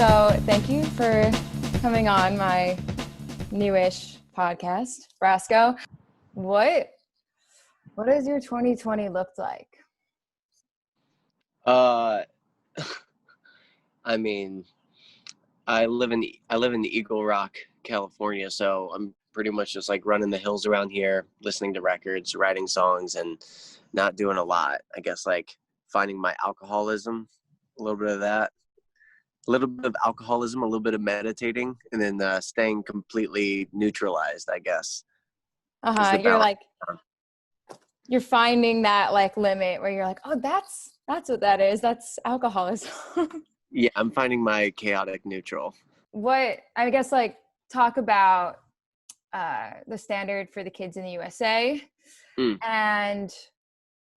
So thank you for coming on my newish podcast, Brasko. What does your 2020 look like? Uh, I mean, I live in Eagle Rock, California, so I'm pretty much just like running the hills around here, listening to records, writing songs, and not doing a lot. I guess like finding my alcoholism, a little bit of that, a little bit of alcoholism, a little bit of meditating, and then staying completely neutralized, I guess, is the You're balance. like you're finding that like limit where you're like, oh, that's what that is. That's alcoholism. Yeah, I'm finding my chaotic neutral. What I guess like talk about the standard for the kids in the USA Mm. and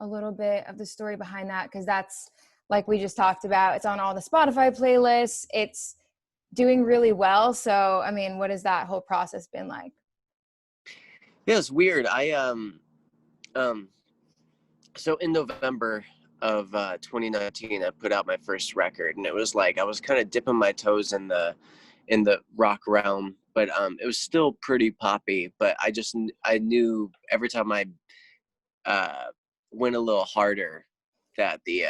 a little bit of the story behind that, because that's like we just talked about. It's on all the Spotify playlists. It's doing really well. So, I mean, what has that whole process been like? Yeah, it's weird. Um So in November of 2019, I put out my first record, and it was like I was kind of dipping my toes in the rock realm, but it was still pretty poppy. But I knew every time I uh, went a little harder that the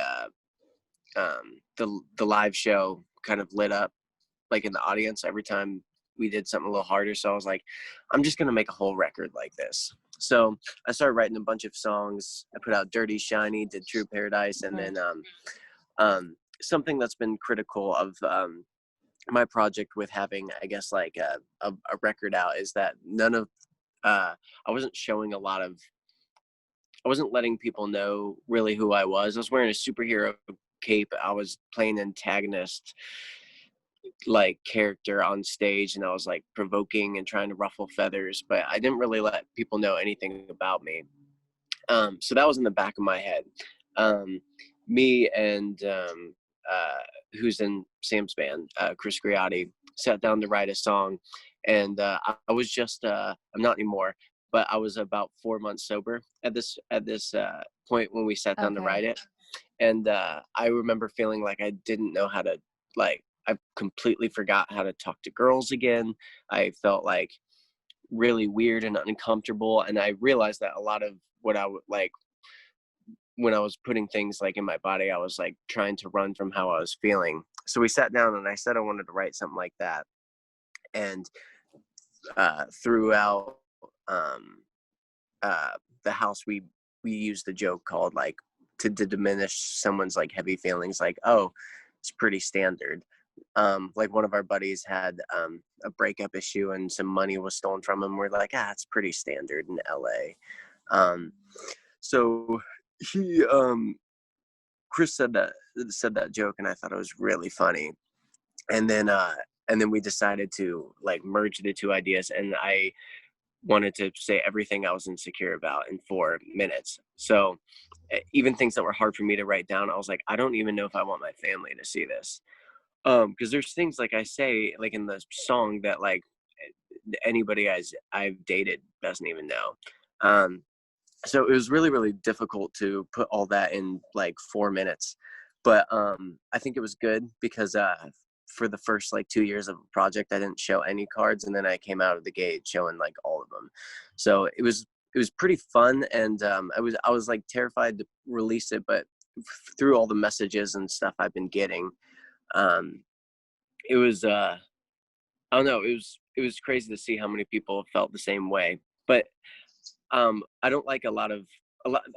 live show kind of lit up, like in the audience every time we did something a little harder. So I was like, I'm just gonna make a whole record like this. So I started writing a bunch of songs. I put out Dirty Shiny, did True Paradise, and then something that's been critical of my project with having, I guess, like a record out is that none of I wasn't showing a lot of, I wasn't letting people know really who I was. I was wearing a superhero cape. I was playing antagonist like character on stage, and I was like provoking and trying to ruffle feathers, but I didn't really let people know anything about me. So that was in the back of my head. Me and who's in Sam's band, Chris Griotti, sat down to write a song, and I was just I'm not anymore, but I was about 4 months sober at this point when we sat down to write it. And I remember feeling like I didn't know how to, like, I completely forgot how to talk to girls again. I felt like really weird and uncomfortable, and I realized that a lot of what I would like when I was putting things like in my body, I was like trying to run from how I was feeling. So we sat down, and I said I wanted to write something like that. And throughout um, uh, the house, we used the joke called like to diminish someone's like heavy feelings, like, oh, it's pretty standard. Like one of our buddies had a breakup issue and some money was stolen from him. We're like, it's pretty standard in LA. So he Chris said that joke, and I thought it was really funny. And then we decided to like merge the two ideas, and I wanted to say everything I was insecure about in 4 minutes. So even things that were hard for me to write down, I was like, I don't even know if I want my family to see this. Because there's things like I say, like in the song, that like anybody I've dated doesn't even know. So it was really, really difficult to put all that in like 4 minutes. But I think it was good because for the first like 2 years of a project, I didn't show any cards, and then I came out of the gate showing like all of them. So it was pretty fun, and I was like terrified to release it, but through all the messages and stuff I've been getting, um, it was I don't know, it was crazy to see how many people felt the same way. But I don't like a lot.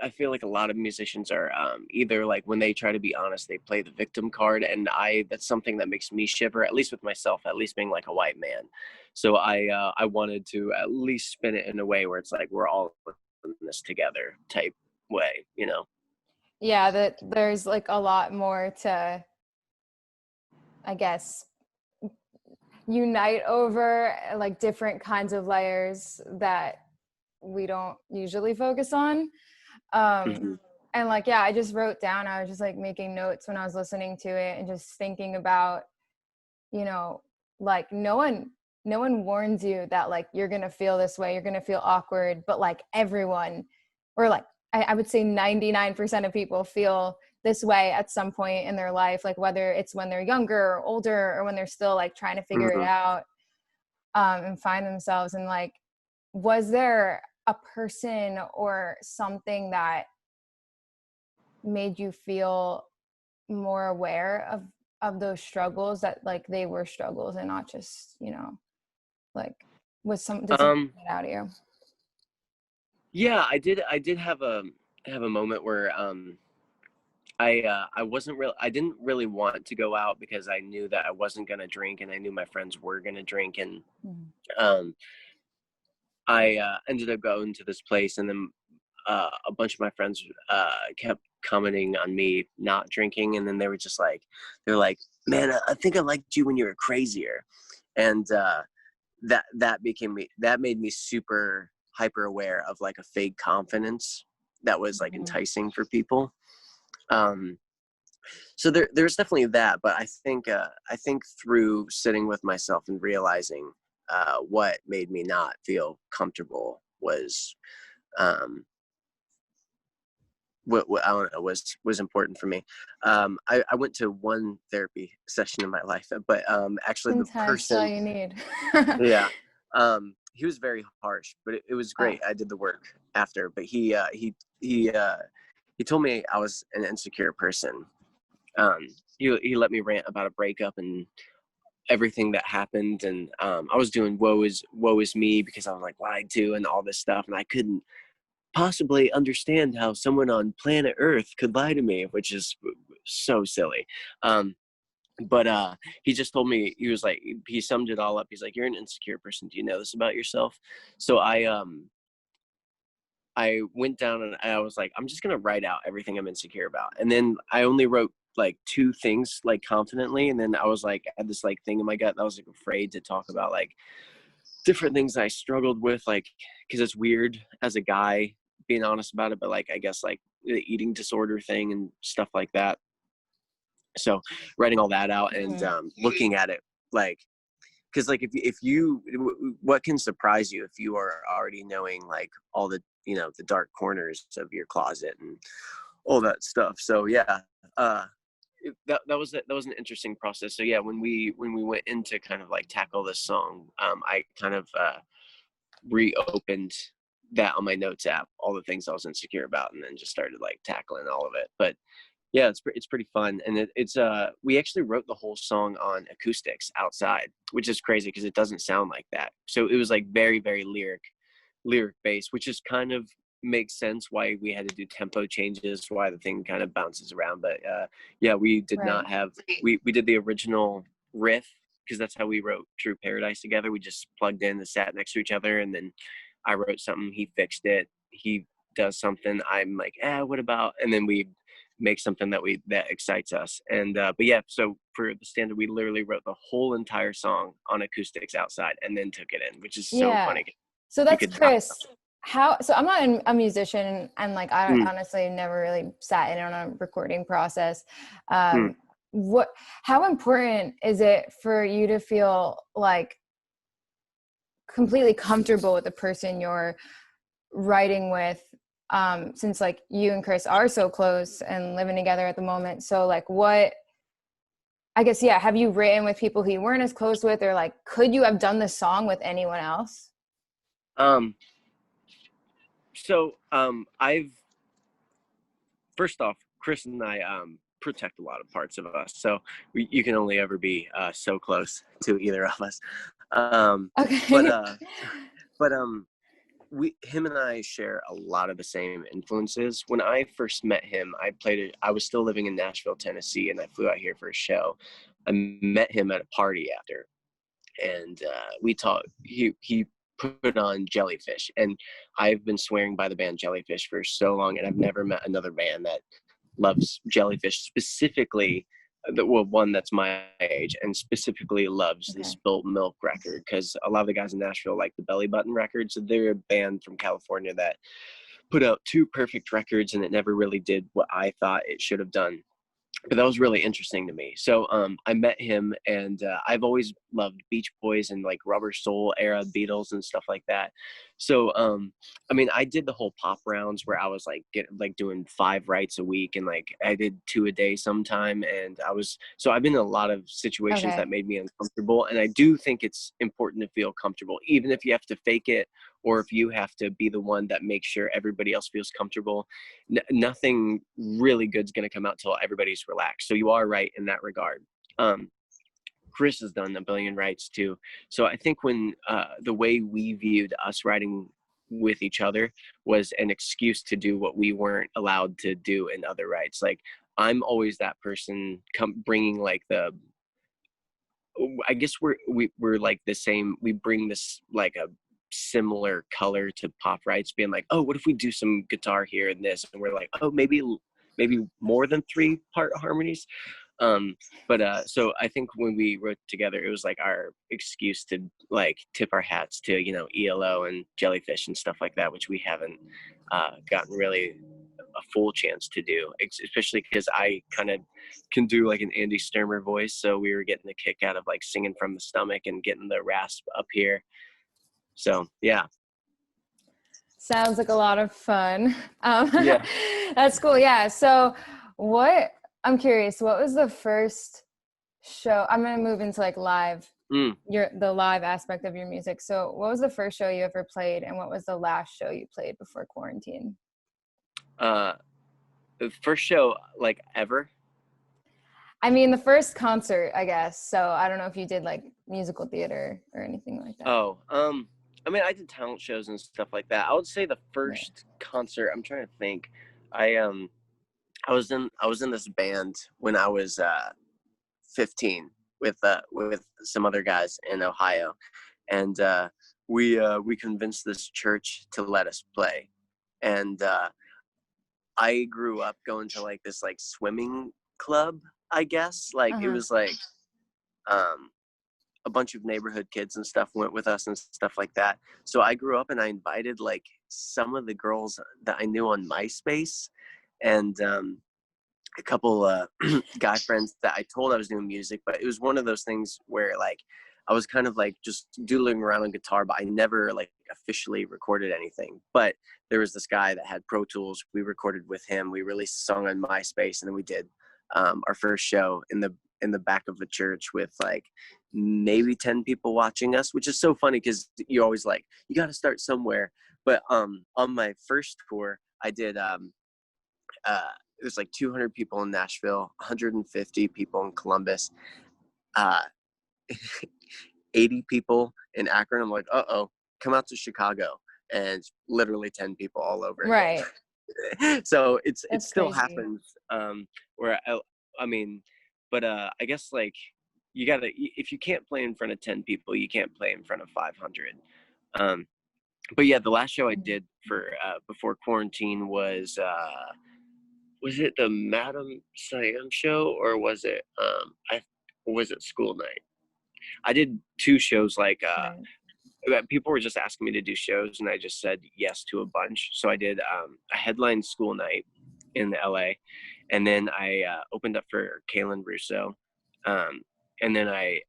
I feel like a lot of musicians are either like when they try to be honest, they play the victim card, and that's something that makes me shiver. At least with myself, at least being like a white man. So I wanted to at least spin it in a way where it's like we're all in this together type way, you know. Yeah, that there's like a lot more to, I guess, unite over, like different kinds of layers that we don't usually focus on. Mm-hmm. And like, yeah, I just wrote down, I was just like making notes when I was listening to it and just thinking about, you know, like no one warns you that like you're gonna feel this way, you're gonna feel awkward, but like everyone, or like I would say 99% of people feel this way at some point in their life, like whether it's when they're younger or older or when they're still like trying to figure it Mhm. out, and find themselves. And like, was there a person or something that made you feel more aware of those struggles, that like they were struggles and not just, you know, like did something Um, get out of you? yeah, I did have a moment where I didn't really want to go out because I knew that I wasn't gonna drink, and I knew my friends were gonna drink, and Mhm. um I ended up going to this place, and then a bunch of my friends kept commenting on me not drinking, and then they were just like, they're like, "Man, I think I liked you when you were crazier," and that made me super hyper aware of like a fake confidence that was like Mhm. enticing for people. Um, so there's definitely that, but I think through sitting with myself and realizing what made me not feel comfortable was um, what I don't know was important for me. I went to one therapy session in my life, but actually the Sometimes that's all person, you need. yeah, he was very harsh, but it was Oh. great. I did the work after, but he told me I was an insecure person. Um, he let me rant about a breakup and everything that happened, and I was doing woe is me because I was like lied to and all this stuff, and I couldn't possibly understand how someone on planet Earth could lie to me, which is so silly. Um, but he just told me, he was like, he summed it all up. He's like, "You're an insecure person. Do you know this about yourself?" So I went down and I was like, I'm just gonna write out everything I'm insecure about. And then I only wrote like two things like confidently, and then I was like, I had this like thing in my gut that I was like afraid to talk about like different things I struggled with, like because it's weird as a guy being honest about it, but like I guess like the eating disorder thing and stuff like that. So writing all that out and Mhm. looking at it like, because like if you what can surprise you if you are already knowing like all the, you know, the dark corners of your closet and all that stuff. So yeah, uh that was an interesting process. So yeah, when we went in to kind of like tackle this song, I kind of reopened that on my notes app, all the things I was insecure about, and then just started like tackling all of it. But yeah, it's pretty fun, and it's we actually wrote the whole song on acoustics outside, which is crazy because it doesn't sound like that. So it was like very lyric based, which is kind of makes sense why we had to do tempo changes, why the thing kind of bounces around. But yeah, we did Right. not have we did the original riff because that's how we wrote True Paradise together. We just plugged in and sat next to each other, and then I wrote something, he fixed it, he does something, I'm like, what about, and then we make something that excites us. And but yeah, so for the standard, we literally wrote the whole entire song on acoustics outside and then took it in, which is so Yeah. funny. So You that's could die. Chris. So I'm not a musician, and like I Mm, honestly never really sat in on a recording process. mm. Um, what? How important is it for you to feel like completely comfortable with the person you're writing with? Since like you and Chris are so close and living together at the moment. So like, what? I guess yeah. Have you written with people who you weren't as close with, or like, could you have done this song with anyone else? Um, I've first off, Chris and I protect a lot of parts of us, so you can only ever be so close to either of us. Um, but Okay. uh, but we him and I share a lot of the same influences. When I first met him, I was still living in Nashville, Tennessee, and I flew out here for a show. I met him at a party after, and we talked. He put on Jellyfish, and I've been swearing by the band Jellyfish for so long, and I've never met another band that loves Jellyfish specifically. Well, one that's my age and specifically loves the Okay. Spilt Milk record, because a lot of the guys in Nashville like the Belly Button record. So they're a band from California that put out two perfect records, and it never really did what I thought it should have done. but that was really interesting to me. So I met him, and I've always loved Beach Boys and like Rubber Soul era Beatles and stuff like that. So I mean, I did the whole pop rounds where I was like doing 5 writes a week, and like I did 2 a day sometime, and I've been in a lot of situations Okay. that made me uncomfortable, and I do think it's important to feel comfortable, even if you have to fake it, or if you have to be the one that makes sure everybody else feels comfortable. Nothing really good's going to come out till everybody's relaxed. So you are right in that regard. Um, Chris has done a billion writes too. So I think when the way we viewed us writing with each other was an excuse to do what we weren't allowed to do in other writes. Like I'm always that person bringing like I guess we're like the same. We bring this like a similar color to pop rights, being like, oh, what if we do some guitar here and this, and we're like, oh, maybe more than 3-part harmonies. So I think when we wrote together, it was like our excuse to like tip our hats to ELO and Jellyfish and stuff like that, which we haven't gotten really a full chance to do, especially because I kind of can do like an Andy Sturmer voice. So we were getting a kick out of like singing from the stomach and getting the rasp up here. So yeah. Sounds like a lot of fun. Yeah. That's cool. Yeah. So I'm curious, what was the first show? I'm going to move into like live, Mm. the live aspect of your music. So what was the first show you ever played, and what was the last show you played before quarantine? The first show like ever. I mean, the first concert, I guess. So I don't know if you did like musical theater or anything like that. Oh, I mean, I did talent shows and stuff like that. I would say the Right. first concert. I'm trying to think. I I was in this band when I was 15 with some other guys in Ohio, and we convinced this church to let us play, and I grew up going to like this like swimming club, I guess. Like it Uh-huh. was like um a bunch of neighborhood kids and stuff went with us and stuff like that. So I grew up and I invited like some of the girls that I knew on MySpace, and a couple guy friends that I told I was doing music. But it was one of those things where like I was kind of like just doodling around on guitar, but I never like officially recorded anything. But there was this guy that had Pro Tools. We recorded with him. We released a song on MySpace, and then we did our first show in the back of the church with like maybe 10 people watching us, which is so funny because you're always like, you got to start somewhere. But on my first tour, I did it was like 200 people in Nashville, 150 people in Columbus, uh, 80 people in Akron. I'm like, come out to Chicago, and literally 10 people all over Right. again. So it That's still crazy. happens. Where I mean, but I guess like you gotta, if you can't play in front of 10 people, you can't play in front of 500. Um, but yeah, the last show I Mhm. did for before quarantine was it the Madam Siam show, or was it school night? I did 2 shows like Right. people were just asking me to do shows, and I just said yes to a bunch. So I did a headline school night in LA, and then I opened up for Kalen Russo, um, and then I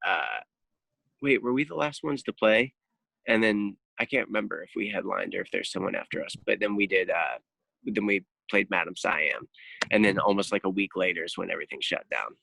wait, were we the last ones to play? And then I can't remember if we headlined or if there's someone after us, but then we played Madam Siam, and then almost like a week later is when everything shut down.